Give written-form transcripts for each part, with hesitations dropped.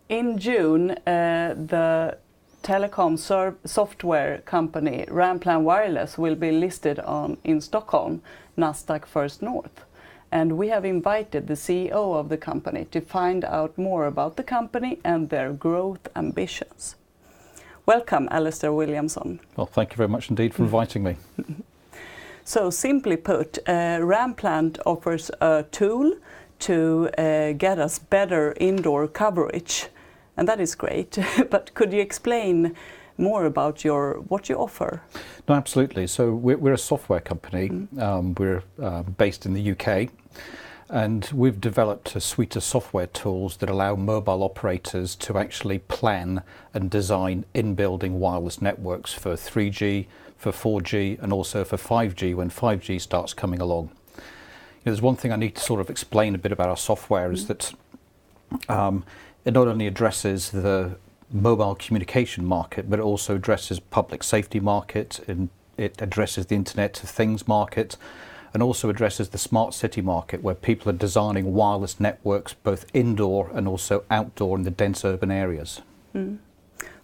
In June, the telecom software company Ranplan Wireless will be listed in Stockholm, Nasdaq First North. And we have invited the CEO of the company to find out more about the company and their growth ambitions. Welcome, Alastair Williamson. Well, thank you very much indeed for inviting me. So, simply put, Ranplan offers a tool to get us better indoor coverage. And that is great. But could you explain more about what you offer? No, absolutely. So we're a software company. We're based in the UK, and we've developed a suite of software tools that allow mobile operators to actually plan and design in-building wireless networks for 3G, for 4G, and also for 5G when 5G starts coming along. There's one thing I need to sort of explain a bit about our software is that it not only addresses the mobile communication market, but it also addresses public safety market, and it addresses the Internet of Things market, and also addresses the smart city market, where people are designing wireless networks both indoor and also outdoor in the dense urban areas.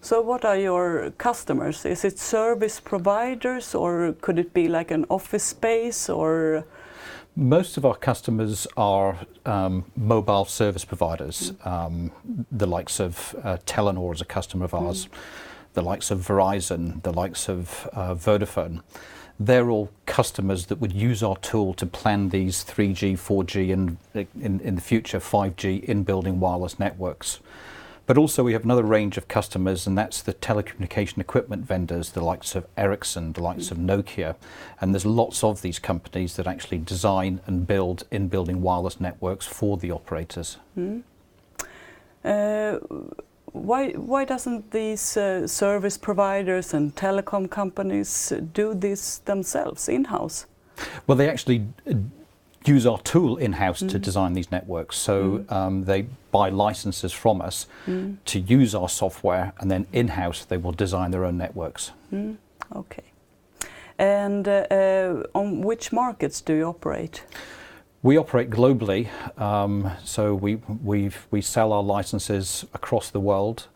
So what are your customers? Is it service providers, or could it be like an office space, or? Most of our customers are mobile service providers, the likes of Telenor is a customer of ours, the likes of Verizon, the likes of Vodafone. They're all customers that would use our tool to plan these 3G, 4G and in the future 5G in-building wireless networks. But also we have another range of customers, and that's the telecommunication equipment vendors, the likes of Ericsson, the likes of Nokia. And there's lots of these companies that actually design and build in-building wireless networks for the operators. Why doesn't these service providers and telecom companies do this themselves in-house? Well, they actually use our tool in-house to design these networks. So they buy licenses from us to use our software, and then in-house they will design their own networks. Okay. And on which markets do you operate? We operate globally, so we sell our licenses across the world,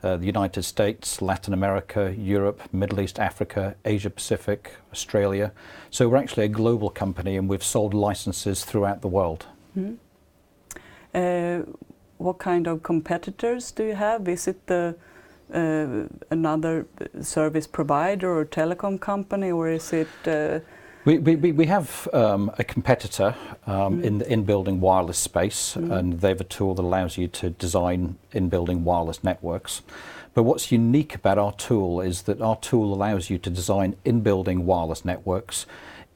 the United States, Latin America, Europe, Middle East, Africa, Asia Pacific, Australia. So we're actually a global company, and we've sold licenses throughout the world. What kind of competitors do you have? Is it another service provider or telecom company, or is it? We have a competitor in the in-building wireless space, and they have a tool that allows you to design in-building wireless networks. But what's unique about our tool is that our tool allows you to design in-building wireless networks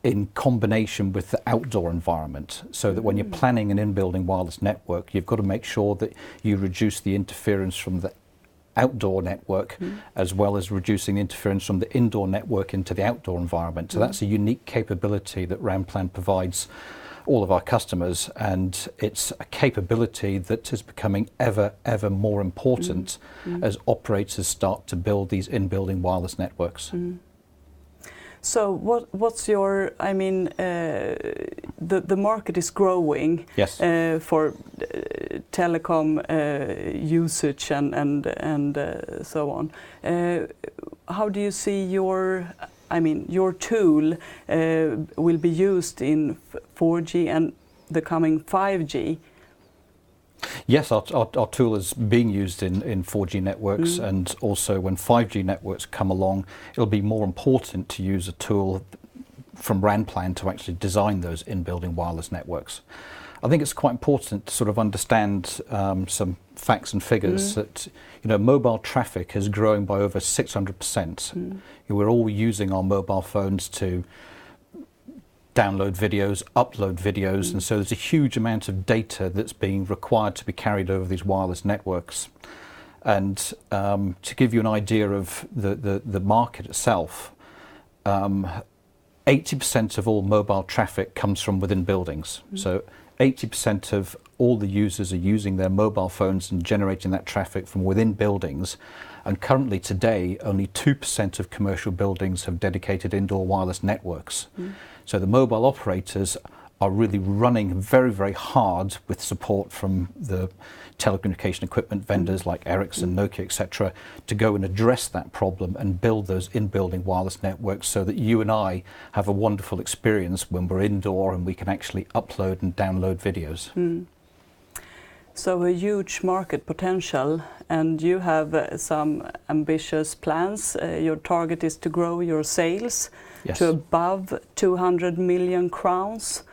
in combination with the outdoor environment, so that when you're planning an in-building wireless network, you've got to make sure that you reduce the interference from the outdoor network, as well as reducing interference from the indoor network into the outdoor environment. So that's a unique capability that Ranplan provides all of our customers, and it's a capability that is becoming ever more important as operators start to build these in-building wireless networks. So what's your, I mean, the market is growing. Yes. For telecom usage and so on. How do you see your tool will be used in 4G and the coming 5G? Yes, our tool is being used in 4G networks, and also when 5G networks come along, it'll be more important to use a tool from Ranplan to actually design those in-building wireless networks. I think it's quite important to sort of understand some facts and figures that mobile traffic is growing by over 600%. We're all using our mobile phones to download videos, upload videos, and so there's a huge amount of data that's being required to be carried over these wireless networks. And to give you an idea of the market itself, 80% of all mobile traffic comes from within buildings. So 80% of all the users are using their mobile phones and generating that traffic from within buildings. And currently today, only 2% of commercial buildings have dedicated indoor wireless networks. So the mobile operators are really running very, very hard with support from the telecommunication equipment vendors like Ericsson, Nokia, etc., to go and address that problem and build those in-building wireless networks so that you and I have a wonderful experience when we're indoor and we can actually upload and download videos. So a huge market potential, and you have some ambitious plans. Your target is to grow your sales to above 200 million crowns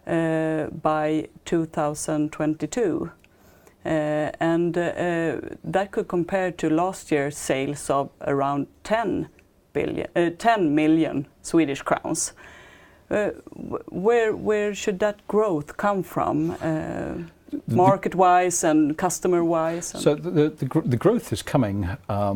by 2022. And that could compare to last year's sales of around 10 million Swedish crowns. Where should that growth come from, market-wise and customer-wise? So the growth is coming, a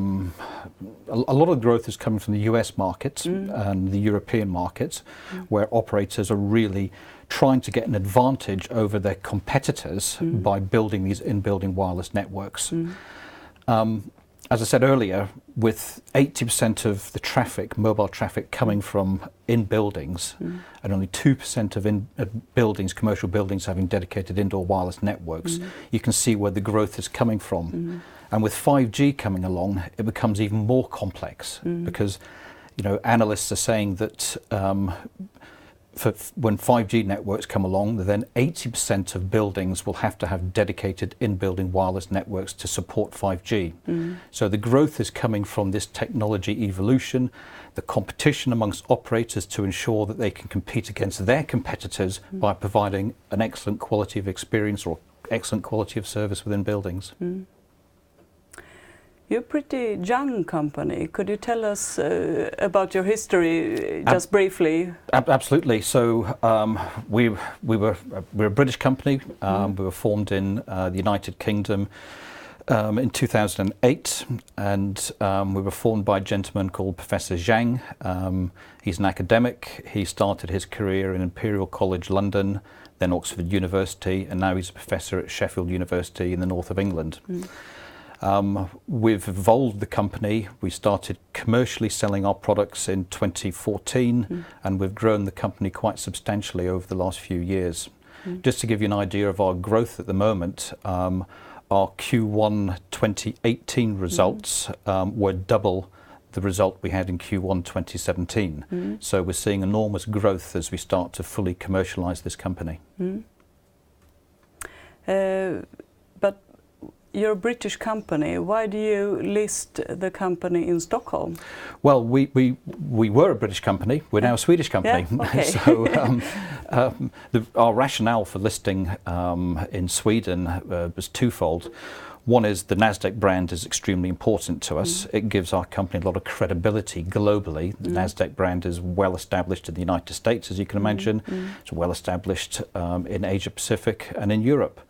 lot of the growth is coming from the US markets and the European markets, where operators are really trying to get an advantage over their competitors by building these in-building wireless networks. As I said earlier, with 80% of the traffic, mobile traffic, coming from in buildings, and only 2% of buildings, commercial buildings, having dedicated indoor wireless networks, you can see where the growth is coming from. And with 5G coming along, it becomes even more complex because, you know, analysts are saying that when 5G networks come along, then 80% of buildings will have to have dedicated in-building wireless networks to support 5G. So the growth is coming from this technology evolution, the competition amongst operators to ensure that they can compete against their competitors by providing an excellent quality of experience or excellent quality of service within buildings. You're a pretty young company. Could you tell us about your history, just briefly? Absolutely. So we're a British company. We were formed in the United Kingdom in 2008, and we were formed by a gentleman called Professor Zhang. He's an academic. He started his career in Imperial College London, then Oxford University, and now he's a professor at Sheffield University in the north of England. We've evolved the company. We started commercially selling our products in 2014, and we've grown the company quite substantially over the last few years. Just to give you an idea of our growth at the moment, our Q1 2018 results were double the result we had in Q1 2017. So we're seeing enormous growth as we start to fully commercialize this company. But you're a British company. Why do you list the company in Stockholm? Well, we were a British company. We're now a Swedish company. Yeah? Okay. So our rationale for listing in Sweden was twofold. One is the Nasdaq brand is extremely important to us. It gives our company a lot of credibility globally. The Nasdaq brand is well established in the United States, as you can imagine. It's well established in Asia Pacific and in Europe.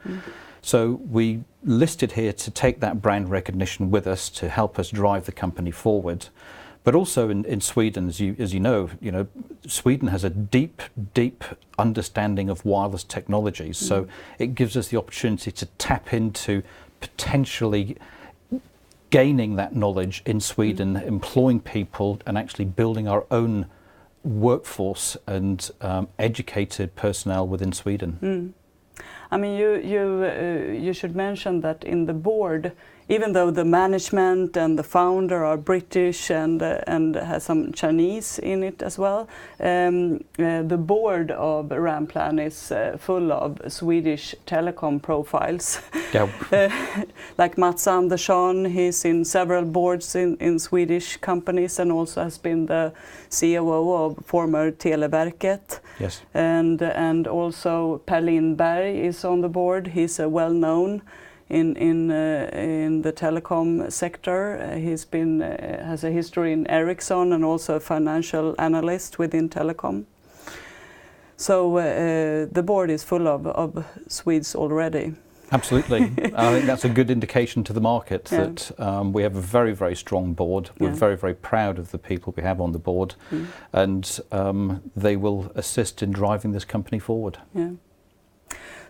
So we listed here to take that brand recognition with us to help us drive the company forward. But also in Sweden, as you know, Sweden has a deep understanding of wireless technologies. So it gives us the opportunity to tap into potentially gaining that knowledge in Sweden, employing people and actually building our own workforce and educated personnel within Sweden. I mean, you should mention that in the board, even though the management and the founder are British and has some Chinese in it as well, the board of Ranplan is full of Swedish telecom profiles. Yeah. Like Mats Andersson, he's in several boards in Swedish companies and also has been the COO of former Televerket. Yes. And also Per Lindberg is on the board. He's a well-known in the telecom sector. He's been has a history in Ericsson and also a financial analyst within telecom. So the board is full of Swedes already. Absolutely. I think that's a good indication to the market that we have a very, very strong board. We're very, very proud of the people we have on the board, and they will assist in driving this company forward. Yeah.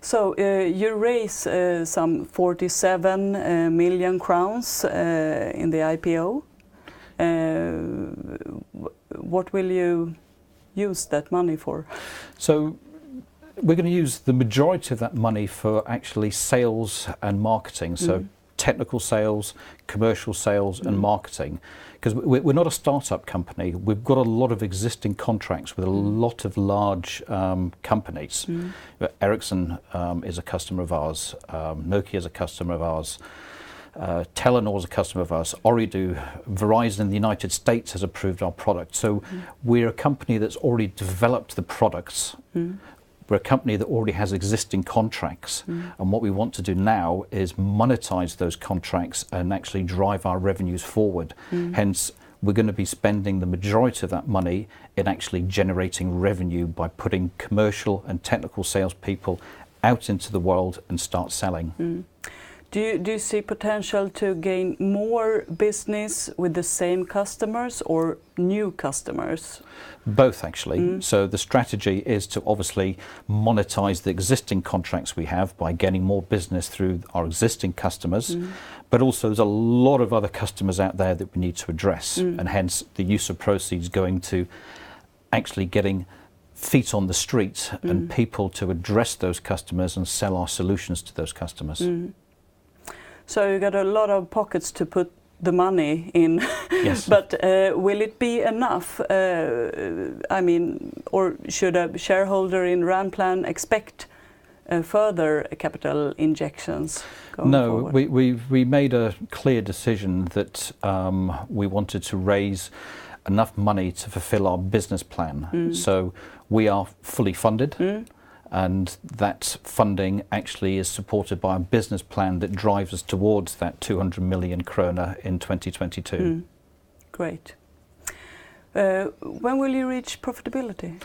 So you raise some 47 million crowns in the IPO. What will you use that money for? So We're going to use the majority of that money for actually sales and marketing, so technical sales, commercial sales and marketing. Because we're not a startup company. We've got a lot of existing contracts with a lot of large companies. Ericsson is a customer of ours, Nokia is a customer of ours, Telenor is a customer of ours, Ooredoo, Verizon in the United States has approved our product. So we're a company that's already developed the products. We're a company that already has existing contracts, and what we want to do now is monetize those contracts and actually drive our revenues forward. Hence, we're going to be spending the majority of that money in actually generating revenue by putting commercial and technical salespeople out into the world and start selling. Do you see potential to gain more business with the same customers or new customers? Both, actually. So the strategy is to obviously monetize the existing contracts we have by getting more business through our existing customers, but also there's a lot of other customers out there that we need to address, and hence the use of proceeds going to actually getting feet on the street and people to address those customers and sell our solutions to those customers. So you got a lot of pockets to put the money in. Yes. But will it be enough? I mean, or should a shareholder in Ranplan expect further capital injections going forward? No, we made a clear decision that we wanted to raise enough money to fulfill our business plan. So we are fully funded. And that funding actually is supported by a business plan that drives us towards that 200 million krona in 2022. Great. When will you reach profitability?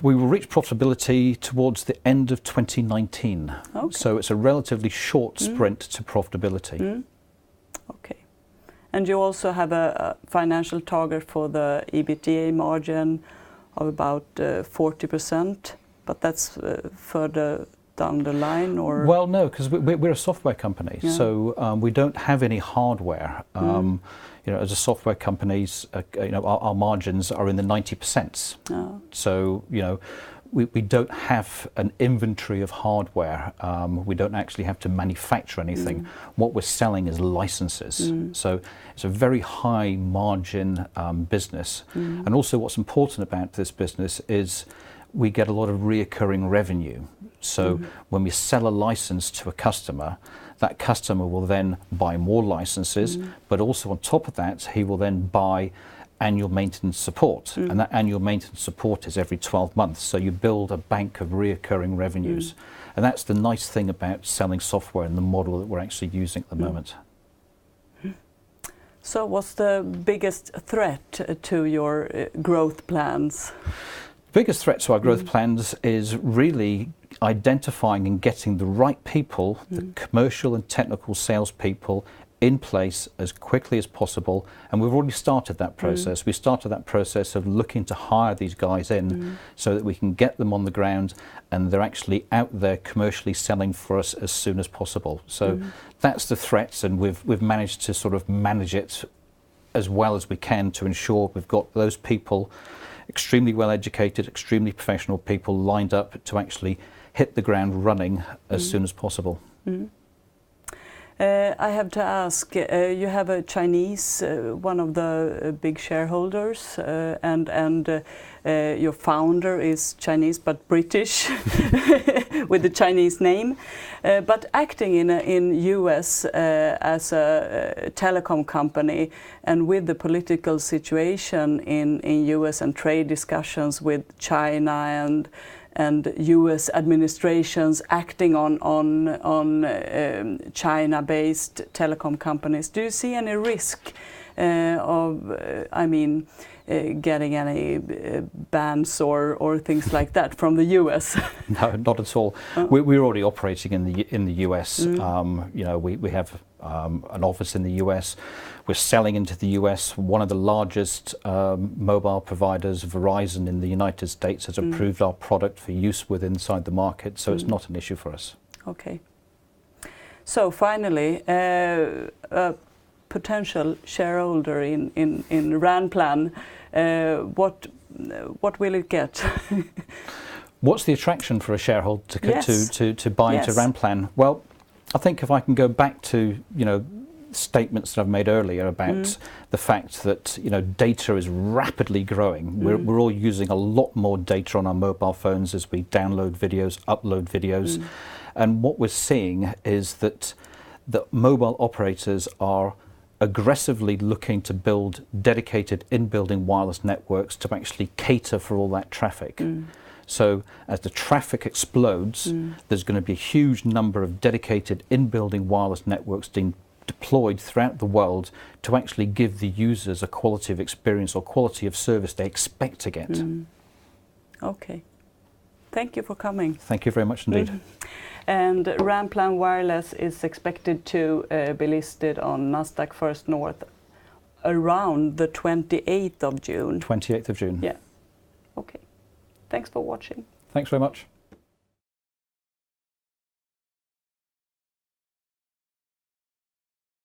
We will reach profitability towards the end of 2019. Okay. So it's a relatively short sprint to profitability. Okay. And you also have a financial target for the EBITDA margin of about 40%. But that's further down the line, or? Well, no, because we're a software company, so we don't have any hardware. You know, as a software companies, you know, our margins are in the 90%. So you know, we don't have an inventory of hardware. We don't actually have to manufacture anything. What we're selling is licenses. So it's a very high margin business. And also, what's important about this business is we get a lot of reoccurring revenue. So when we sell a license to a customer, that customer will then buy more licenses, but also on top of that, he will then buy annual maintenance support. And that annual maintenance support is every 12 months. So you build a bank of reoccurring revenues. And that's the nice thing about selling software and the model that we're actually using at the moment. So what's the biggest threat to your growth plans? The biggest threat to our growth plans is really identifying and getting the right people, the commercial and technical salespeople, in place as quickly as possible. And we've already started that process. We started that process of looking to hire these guys in so that we can get them on the ground and they're actually out there commercially selling for us as soon as possible. So that's the threat, and we've managed to sort of manage it as well as we can to ensure we've got those people, extremely well educated, extremely professional people lined up to actually hit the ground running as soon as possible. I have to ask, you have a Chinese, one of the big shareholders, and your founder is Chinese but British with a Chinese name, but acting in US as a telecom company, and with the political situation in US and trade discussions with China and US administrations acting on China-based telecom companies. Do you see any risk of, I mean, getting any bans or things like that from the US? No, not at all. We're already operating in the US. You know, we have an office in the US. We're selling into the US. One of the largest mobile providers, Verizon in the United States, has approved our product for use inside the market, so it's not an issue for us. Okay. So finally, a potential shareholder in Ranplan, what will it get? What's the attraction for a shareholder to buy into Yes. Ranplan? Well, I think if I can go back to, statements that I've made earlier about the fact that, data is rapidly growing. We're all using a lot more data on our mobile phones as we download videos, upload videos. And what we're seeing is that the mobile operators are aggressively looking to build dedicated in-building wireless networks to actually cater for all that traffic. So as the traffic explodes, there's going to be a huge number of dedicated in-building wireless networks being deployed throughout the world to actually give the users a quality of experience or quality of service they expect to get. Okay. Thank you for coming. Thank you very much indeed. And Ranplan Wireless is expected to be listed on Nasdaq First North around the 28th of June. 28th of June. Yeah. Okay. Thanks for watching. Thanks very much.